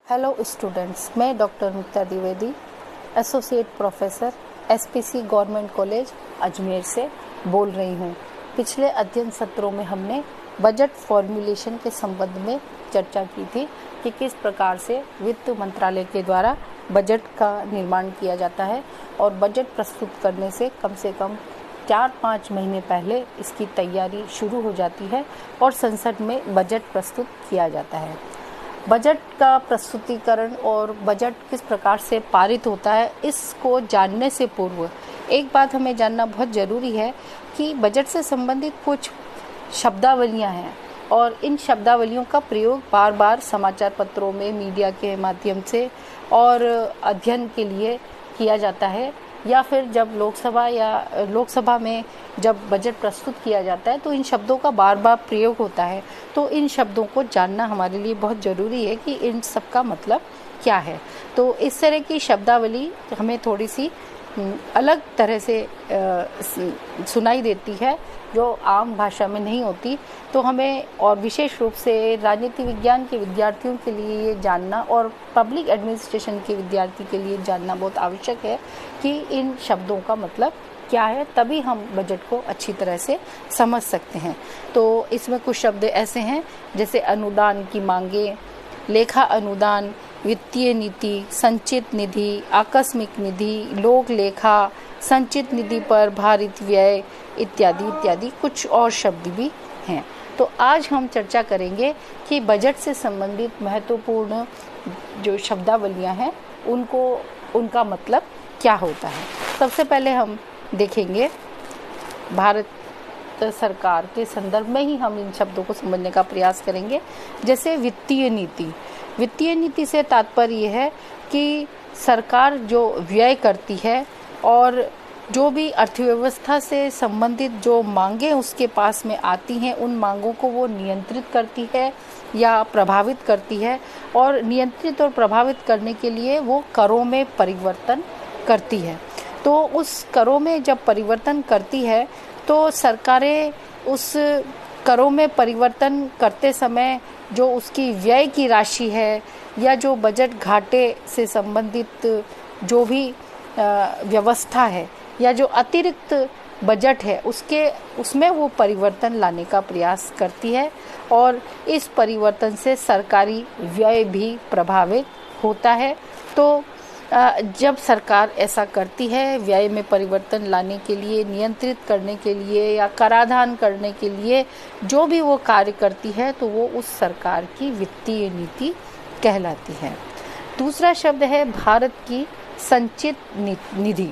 Hello students, मैं doctor Mukta Dwivedi, associate professor SPC government college Ajmer से बोल रही हूँ। पिछले अध्ययन सत्रों में हमने बजट फॉर्मुलेशन के संबंध में चर्चा की थी कि किस प्रकार से वित्त मंत्रालय के द्वारा बजट का निर्माण किया जाता है और बजट प्रस्तुत करने से कम 4-5 महीने पहले इसकी तैयारी शुरू हो जाती है और संसद में बजट प्रस्तुत किया जाता है। बजट का प्रस्तुतिकरण और बजट किस प्रकार से पारित होता है, इसको जानने से पूर्व एक बात हमें जानना बहुत ज़रूरी है कि बजट से संबंधित कुछ शब्दावलियां हैं और इन शब्दावलियों का प्रयोग बार बार समाचार पत्रों में, मीडिया के माध्यम से और अध्ययन के लिए किया जाता है, या फिर जब लोकसभा में जब बजट प्रस्तुत किया जाता है तो इन शब्दों का बार बार प्रयोग होता है। तो इन शब्दों को जानना हमारे लिए बहुत ज़रूरी है कि इन सब का मतलब क्या है। तो इस तरह की शब्दावली हमें थोड़ी सी अलग तरह से सुनाई देती है, जो आम भाषा में नहीं होती। तो हमें और विशेष रूप से राजनीति विज्ञान के विद्यार्थियों के लिए ये जानना और पब्लिक एडमिनिस्ट्रेशन के विद्यार्थी के लिए जानना बहुत आवश्यक है कि इन शब्दों का मतलब क्या है, तभी हम बजट को अच्छी तरह से समझ सकते हैं। तो इसमें कुछ शब्द ऐसे हैं जैसे अनुदान की मांगे, लेखा अनुदान, वित्तीय नीति, संचित निधि, आकस्मिक निधि, लोक लेखा, संचित निधि पर भारित व्यय इत्यादि इत्यादि कुछ और शब्द भी हैं। तो आज हम चर्चा करेंगे कि बजट से संबंधित महत्वपूर्ण जो शब्दावलियां हैं उनका मतलब क्या होता है। सबसे पहले हम देखेंगे भारत सरकार के संदर्भ में ही हम इन शब्दों को समझने का प्रयास करेंगे। जैसे वित्तीय नीति, वित्तीय नीति से तात्पर्य है कि सरकार जो व्यय करती है और जो भी अर्थव्यवस्था से संबंधित जो मांगें उसके पास में आती हैं, उन मांगों को वो नियंत्रित करती है या प्रभावित करती है, और नियंत्रित और प्रभावित करने के लिए वो करों में परिवर्तन करती है। तो उस करों में जब परिवर्तन करती है तो सरकारें उस करों में परिवर्तन करते समय जो उसकी व्यय की राशि है या जो बजट घाटे से संबंधित जो भी व्यवस्था है या जो अतिरिक्त बजट है उसमें वो परिवर्तन लाने का प्रयास करती है, और इस परिवर्तन से सरकारी व्यय भी प्रभावित होता है। तो जब सरकार ऐसा करती है, व्यय में परिवर्तन लाने के लिए, नियंत्रित करने के लिए या कराधान करने के लिए जो भी वो कार्य करती है, तो वो उस सरकार की वित्तीय नीति कहलाती है। दूसरा शब्द है भारत की संचित निधि।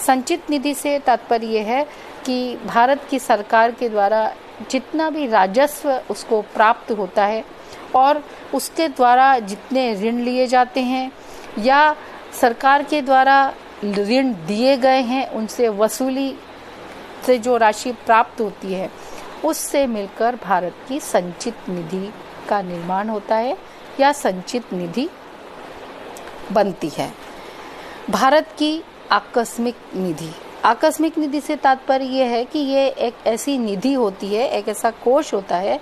संचित निधि से तात्पर्य है कि भारत की सरकार के द्वारा जितना भी राजस्व उसको प्राप्त होता है और उसके द्वारा जितने ऋण लिए जाते हैं या सरकार के द्वारा ऋण दिए गए हैं, उनसे वसूली से जो राशि प्राप्त होती है उससे मिलकर भारत की संचित निधि का निर्माण होता है या संचित निधि बनती है। भारत की आकस्मिक निधि, आकस्मिक निधि से तात्पर्य यह है कि ये एक ऐसी निधि होती है, एक ऐसा कोष होता है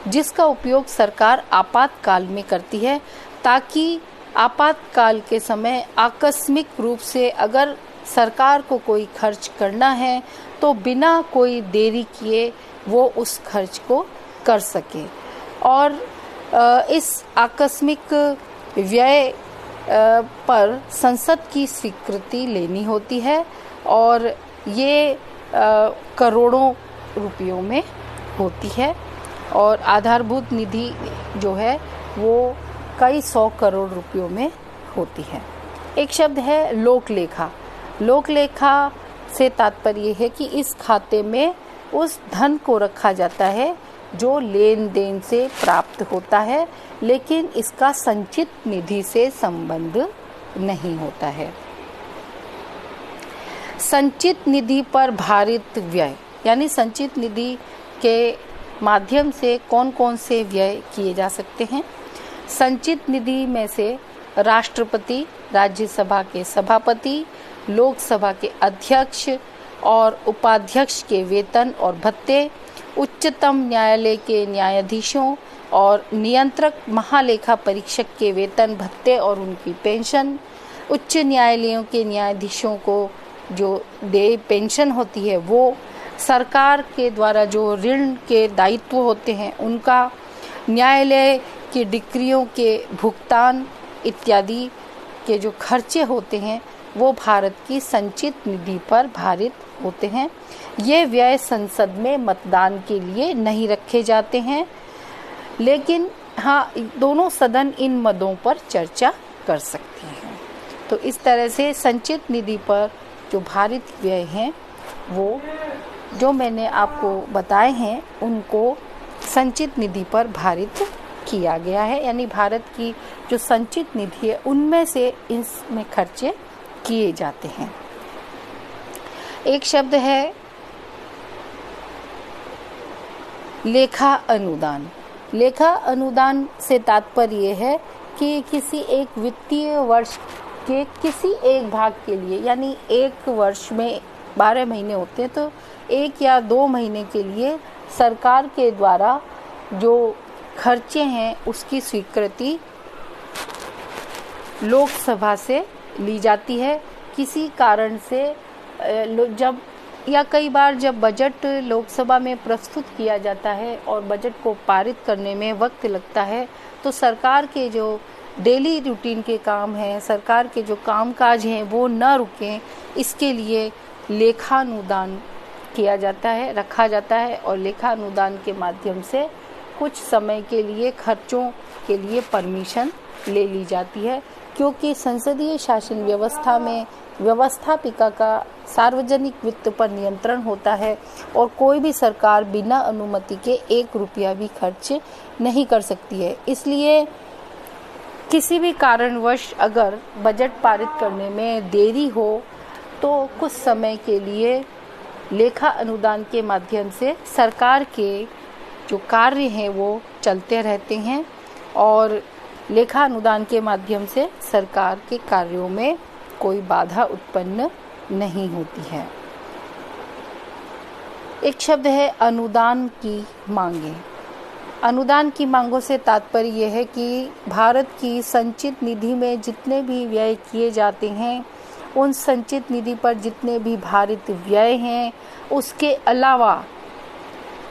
जिसका उपयोग सरकार आपातकाल में करती है, ताकि आपातकाल के समय आकस्मिक रूप से अगर सरकार को कोई खर्च करना है तो बिना कोई देरी किए वो उस खर्च को कर सके। और इस आकस्मिक व्यय पर संसद की स्वीकृति लेनी होती है और ये करोड़ों रुपयों में होती है, और आधारभूत निधि जो है वो कई 100 करोड़ रुपयों में होती है। एक शब्द है लोक लेखा। लोक लेखा से तात्पर्य है कि इस खाते में उस धन को रखा जाता है जो लेन देन से प्राप्त होता है, लेकिन इसका संचित निधि से संबंध नहीं होता है। संचित निधि पर भारित व्यय, यानी संचित निधि के माध्यम से कौन कौन से व्यय किए जा सकते हैं। संचित निधि में से राष्ट्रपति, राज्यसभा के सभापति, लोकसभा के अध्यक्ष और उपाध्यक्ष के वेतन और भत्ते, उच्चतम न्यायालय के न्यायाधीशों और नियंत्रक महालेखा परीक्षक के वेतन भत्ते और उनकी पेंशन, उच्च न्यायालयों के न्यायाधीशों को जो पेंशन होती है वो, सरकार के द्वारा जो ऋण के दायित्व होते हैं उनका, न्यायालय की डिक्रियों के भुगतान इत्यादि के जो खर्चे होते हैं वो भारत की संचित निधि पर भारित होते हैं। ये व्यय संसद में मतदान के लिए नहीं रखे जाते हैं, लेकिन हाँ, दोनों सदन इन मदों पर चर्चा कर सकते हैं। तो इस तरह से संचित निधि पर जो भारित व्यय हैं वो जो मैंने आपको बताए हैं उनको संचित निधि पर भारित किया गया है, यानी भारत की जो संचित निधि है उनमें से इसमें खर्चे किए जाते हैं। एक शब्द है लेखा अनुदान। लेखा अनुदान से तात्पर्य है कि किसी एक वित्तीय वर्ष के किसी एक भाग के लिए, यानी एक वर्ष में 12 महीने होते हैं, तो 1 या 2 महीने के लिए सरकार के द्वारा जो खर्चे हैं उसकी स्वीकृति लोकसभा से ली जाती है। किसी कारण से जब या कई बार जब बजट लोकसभा में प्रस्तुत किया जाता है और बजट को पारित करने में वक्त लगता है, तो सरकार के जो डेली रूटीन के काम हैं, सरकार के जो कामकाज हैं वो न रुकें, इसके लिए लेखा अनुदान किया जाता है, रखा जाता है। और लेखा अनुदान के माध्यम से कुछ समय के लिए खर्चों के लिए परमिशन ले ली जाती है, क्योंकि संसदीय शासन व्यवस्था में व्यवस्थापिका का सार्वजनिक वित्त पर नियंत्रण होता है और कोई भी सरकार बिना अनुमति के 1 रुपया भी खर्च नहीं कर सकती है। इसलिए किसी भी कारणवश अगर बजट पारित करने में देरी हो तो कुछ समय के लिए लेखा अनुदान के माध्यम से सरकार के जो कार्य हैं वो चलते रहते हैं और लेखा अनुदान के माध्यम से सरकार के कार्यों में कोई बाधा उत्पन्न नहीं होती है। एक शब्द है अनुदान की मांगें। अनुदान की मांगों से तात्पर्य यह है कि भारत की संचित निधि में जितने भी व्यय किए जाते हैं, उन संचित निधि पर जितने भी भारित व्यय हैं, उसके अलावा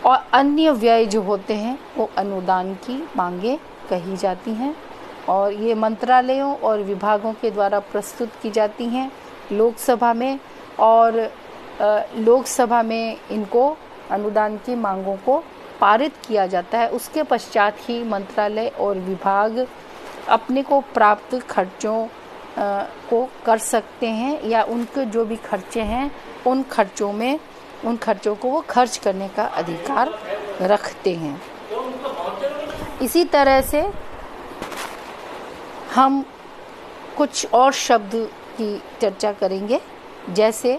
और अन्य व्यय जो होते हैं वो अनुदान की मांगें कही जाती हैं और ये मंत्रालयों और विभागों के द्वारा प्रस्तुत की जाती हैं लोकसभा में, और लोकसभा में इनको अनुदान की मांगों को पारित किया जाता है। उसके पश्चात ही मंत्रालय और विभाग अपने को प्राप्त खर्चों को कर सकते हैं या उनके जो भी खर्चे हैं उन खर्चों को वो खर्च करने का अधिकार रखते हैं। इसी तरह से हम कुछ और शब्द की चर्चा करेंगे, जैसे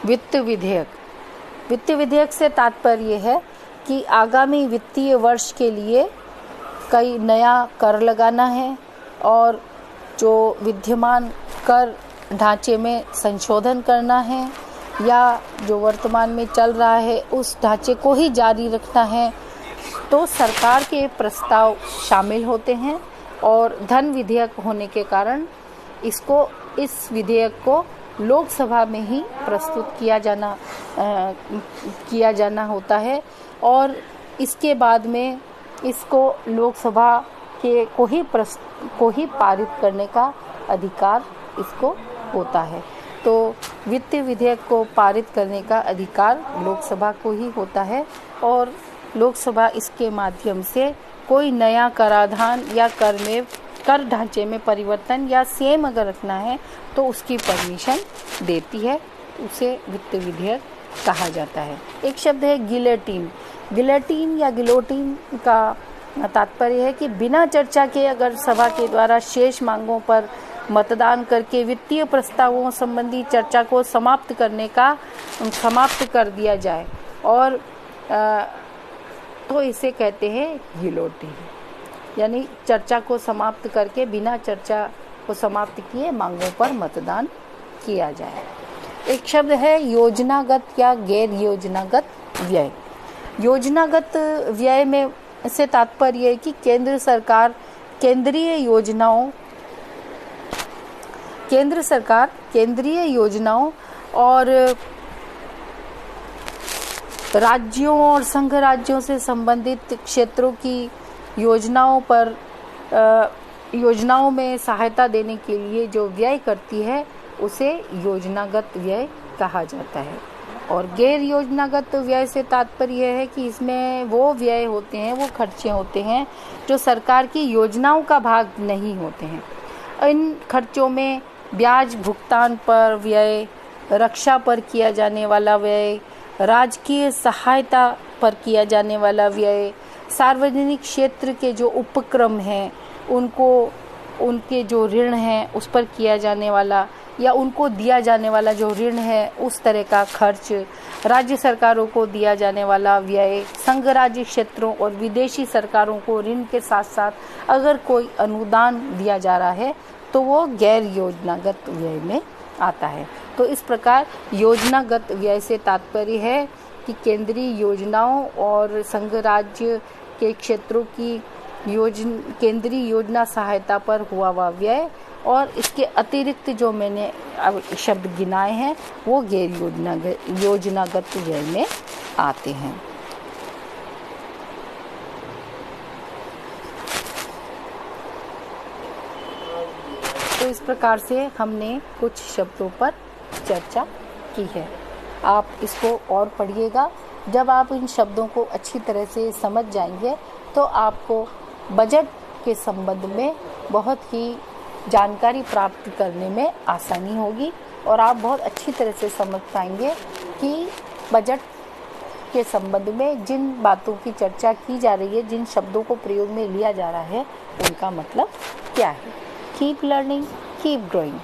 वित्त विधेयक। वित्त विधेयक से तात्पर्य है कि आगामी वित्तीय वर्ष के लिए कई नया कर लगाना है और जो विद्यमान कर ढांचे में संशोधन करना है या जो वर्तमान में चल रहा है उस ढांचे को ही जारी रखना है, तो सरकार के प्रस्ताव शामिल होते हैं और धन विधेयक होने के कारण इस विधेयक को लोकसभा में ही प्रस्तुत किया जाना होता है और इसके बाद में इसको लोकसभा के को ही पारित करने का अधिकार इसको होता है। तो वित्त विधेयक को पारित करने का अधिकार लोकसभा को ही होता है और लोकसभा इसके माध्यम से कोई नया कराधान या कर ढांचे में परिवर्तन या सेम अगर रखना है तो उसकी परमिशन देती है, उसे वित्त विधेयक कहा जाता है। एक शब्द है गिलेटिन। गिलेटिन या गिलोटिन का तात्पर्य है कि बिना चर्चा के अगर सभा के द्वारा शेष मांगों पर मतदान करके वित्तीय प्रस्तावों संबंधी चर्चा को समाप्त कर दिया जाए और तो इसे कहते हैं गिलोटिन, यानी चर्चा को समाप्त करके बिना चर्चा को समाप्त किए मांगों पर मतदान किया जाए। एक शब्द है योजनागत या गैर योजनागत व्यय। योजनागत व्यय में से तात्पर्य है कि केंद्र सरकार केंद्रीय योजनाओं और राज्यों और संघ राज्यों से संबंधित क्षेत्रों की योजनाओं में सहायता देने के लिए जो व्यय करती है उसे योजनागत व्यय कहा जाता है। और गैर योजनागत व्यय से तात्पर्य है कि इसमें वो व्यय होते हैं, वो खर्चे होते हैं जो सरकार की योजनाओं का भाग नहीं होते हैं। इन खर्चों में ब्याज भुगतान पर व्यय, रक्षा पर किया जाने वाला व्यय, राजकीय सहायता पर किया जाने वाला व्यय, सार्वजनिक क्षेत्र के जो उपक्रम हैं उनके जो ऋण हैं उस पर किया जाने वाला या उनको दिया जाने वाला जो ऋण है उस तरह का खर्च, राज्य सरकारों को दिया जाने वाला व्यय, संघ राज्य क्षेत्रों और विदेशी सरकारों को ऋण के साथ साथ अगर कोई अनुदान दिया जा रहा है तो वो गैर योजनागत व्यय में आता है। तो इस प्रकार योजनागत व्यय से तात्पर्य है कि केंद्रीय योजनाओं और संघ राज्य के क्षेत्रों की केंद्रीय योजना सहायता पर हुआ हुआ व्यय, और इसके अतिरिक्त जो मैंने अब शब्द गिनाए हैं वो गैर योजनागत व्यय में आते हैं। तो इस प्रकार से हमने कुछ शब्दों पर चर्चा की है। आप इसको और पढ़िएगा। जब आप इन शब्दों को अच्छी तरह से समझ जाएंगे तो आपको बजट के संबंध में बहुत ही जानकारी प्राप्त करने में आसानी होगी और आप बहुत अच्छी तरह से समझ पाएंगे कि बजट के संबंध में जिन बातों की चर्चा की जा रही है, जिन शब्दों को प्रयोग में लिया जा रहा है, उनका मतलब क्या है। Keep learning, keep growing.